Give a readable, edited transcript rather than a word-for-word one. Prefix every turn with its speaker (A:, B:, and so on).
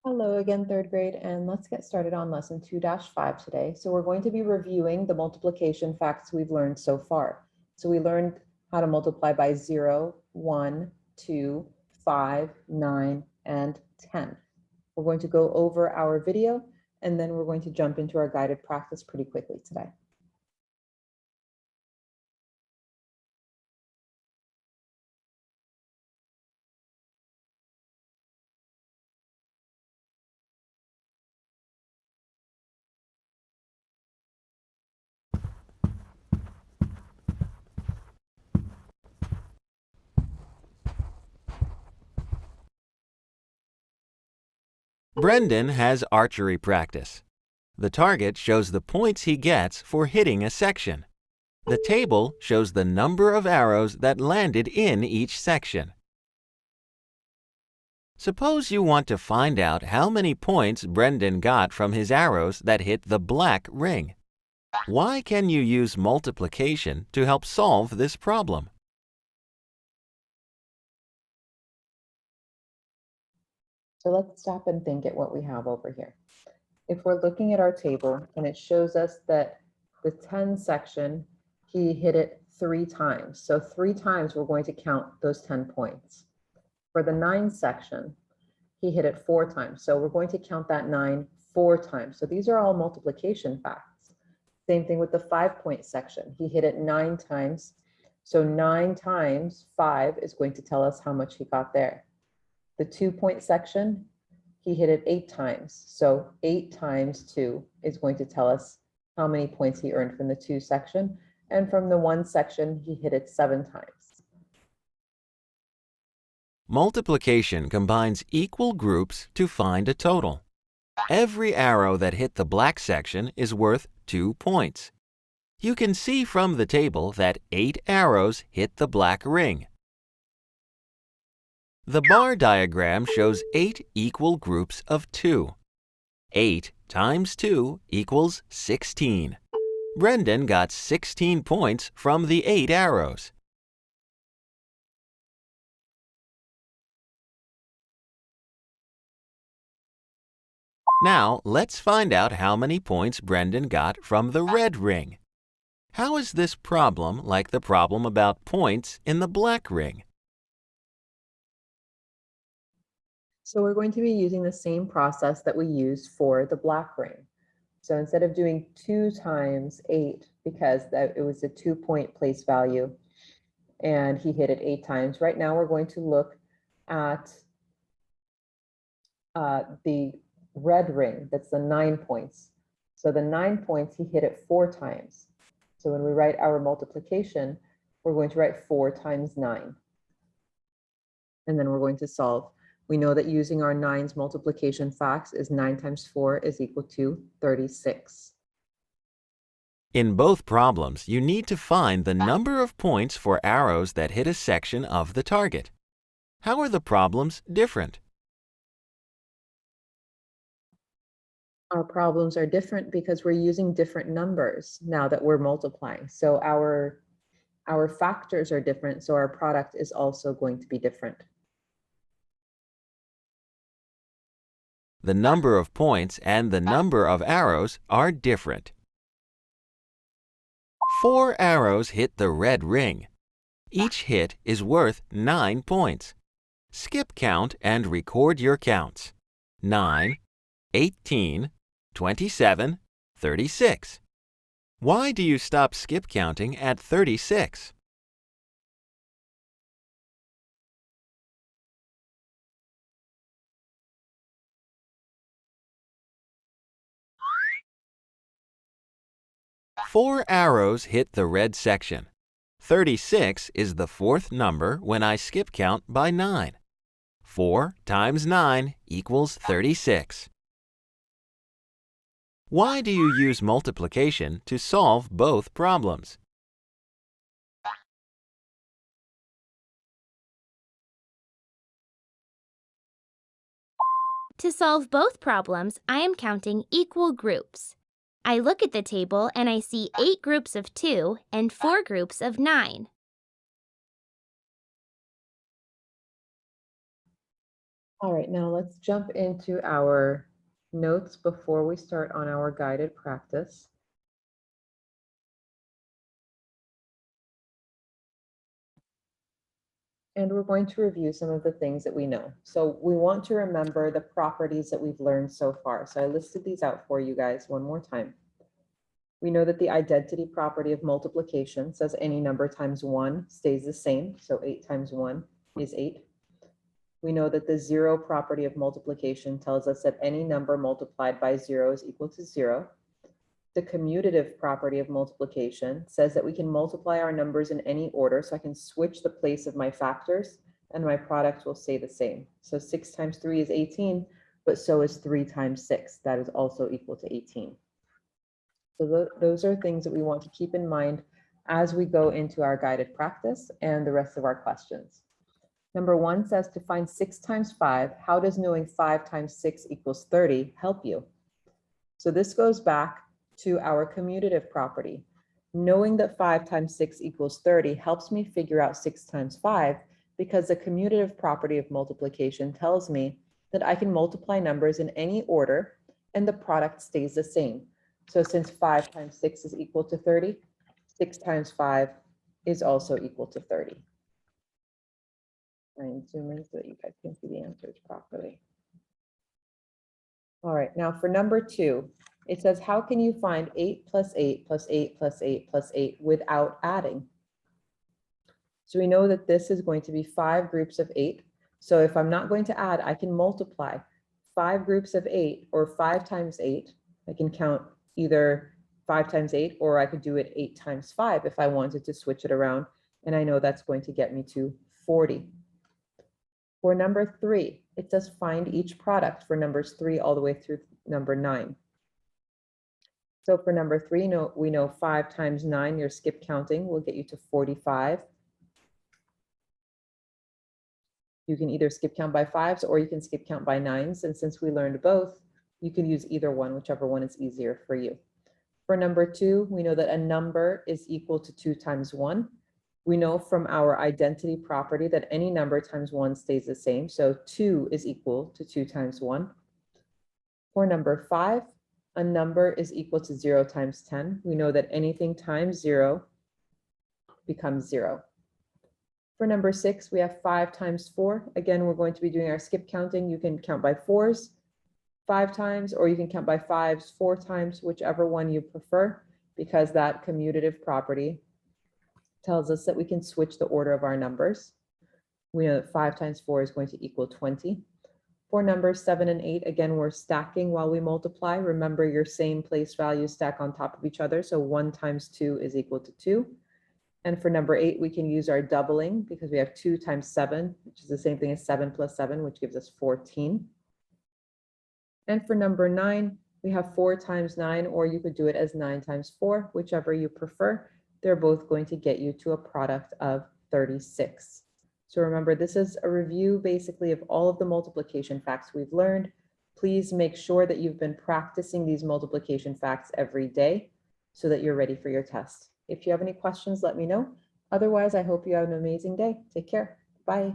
A: Hello again, third grade, and let's get started on lesson 2-5 today. So we're going to be reviewing the multiplication facts we've learned so far. So we learned how to multiply by 0, 1, 2, 5, 9, and 10. We're going to go over our video, and then we're going to jump into our guided practice pretty quickly today.
B: Brendan has archery practice. The target shows the points he gets for hitting a section. The table shows the number of arrows that landed in each section. Suppose you want to find out how many points Brendan got from his arrows that hit the black ring. Why can you use multiplication to help solve this problem?
A: So let's stop and think at what we have over here. If we're looking at our table and it shows us that the 10 section, he hit it 3 times. So 3 times we're going to count those 10 points. For the 9 section, he hit it 4 times. So we're going to count that 9 4 times. So these are all multiplication facts. Same thing with the 5-point section. He hit it 9 times. So 9 times 5 is going to tell us how much he got there. The 2-point section, he hit it 8 times. So 8 times 2 is going to tell us how many points he earned from the 2 section. And from the 1 section, he hit it 7 times.
B: Multiplication combines equal groups to find a total. Every arrow that hit the black section is worth 2 points. You can see from the table that 8 arrows hit the black ring. The bar diagram shows 8 equal groups of 2. 8 times 2 equals 16. Brendan got 16 points from the 8 arrows. Now, let's find out how many points Brendan got from the red ring. How is this problem like the problem about points in the black ring?
A: So we're going to be using the same process that we used for the black ring. So instead of doing 2 times 8, because it was a 2-point place value, and he hit it 8 times, right now we're going to look at the red ring, that's the 9 points. So the 9 points, he hit it 4 times. So when we write our multiplication, we're going to write 4 times 9. And then we're going to solve. We know that using our 9's multiplication facts is 9 times 4 is equal to 36.
B: In both problems, you need to find the number of points for arrows that hit a section of the target. How are the problems different?
A: Our problems are different because we're using different numbers now that we're multiplying. So our factors are different, so our product is also going to be different.
B: The number of points and the number of arrows are different. 4 arrows hit the red ring. Each hit is worth 9 points. Skip count and record your counts. 9, 18, 27, 36. Why do you stop skip counting at 36? Four arrows hit the red section. 36 is the 4th number when I skip count by 9. 4 times 9 equals 36. Why do you use multiplication to solve both problems?
C: To solve both problems, I am counting equal groups. I look at the table and I see 8 groups of 2 and 4 groups of 9.
A: All right, now let's jump into our notes before we start on our guided practice. And we're going to review some of the things that we know. So we want to remember the properties that we've learned so far. So I listed these out for you guys one more time. We know that the identity property of multiplication says any number times 1 stays the same. So 8 times 1 is 8. We know that the zero property of multiplication tells us that any number multiplied by 0 is equal to 0. The commutative property of multiplication says that we can multiply our numbers in any order, so I can switch the place of my factors and my product will stay the same. So 6 times 3 is 18, but so is 3 times 6. That is also equal to 18. So those are things that we want to keep in mind as we go into our guided practice and the rest of our questions. Number 1 says to find 6 times 5, how does knowing 5 times 6 equals 30 help you? So this goes back to our commutative property. Knowing that 5 times 6 equals 30 helps me figure out 6 times 5 because the commutative property of multiplication tells me that I can multiply numbers in any order and the product stays the same. So since 5 times 6 is equal to 30, 6 times 5 is also equal to 30. I'm zooming so that you guys can see the answers properly. All right, now for number 2, it says, how can you find 8 plus 8 plus 8 plus 8 plus 8 without adding? So we know that this is going to be 5 groups of 8. So if I'm not going to add, I can multiply 5 groups of 8 or 5 times 8. I can count either 5 times 8 or I could do it 8 times 5 if I wanted to switch it around. And I know that's going to get me to 40. For number 3, it says find each product for numbers 3 all the way through number 9. So for number 3, we know 5 times 9, your skip counting will get you to 45. You can either skip count by 5s or you can skip count by 9s. And since we learned both, you can use either one, whichever one is easier for you. For number 2, we know that a number is equal to 2 times 1. We know from our identity property that any number times 1 stays the same. So 2 is equal to 2 times 1. For number 5, a number is equal to 0 times 10. We know that anything times 0 becomes 0. For number 6, we have 5 times 4. Again, we're going to be doing our skip counting. You can count by 4s 5 times, or you can count by 5s 4 times, whichever one you prefer, because that commutative property tells us that we can switch the order of our numbers. We know that 5 times 4 is going to equal 20. For numbers 7 and 8, again, we're stacking while we multiply. Remember, your same place values stack on top of each other. So 1 times 2 is equal to 2. And for number 8, we can use our doubling because we have 2 times 7, which is the same thing as 7 plus 7, which gives us 14. And for number 9, we have 4 times 9, or you could do it as 9 times 4, whichever you prefer. They're both going to get you to a product of 36. So remember, this is a review basically of all of the multiplication facts we've learned. Please make sure that you've been practicing these multiplication facts every day so that you're ready for your test. If you have any questions, let me know. Otherwise, I hope you have an amazing day. Take care. Bye.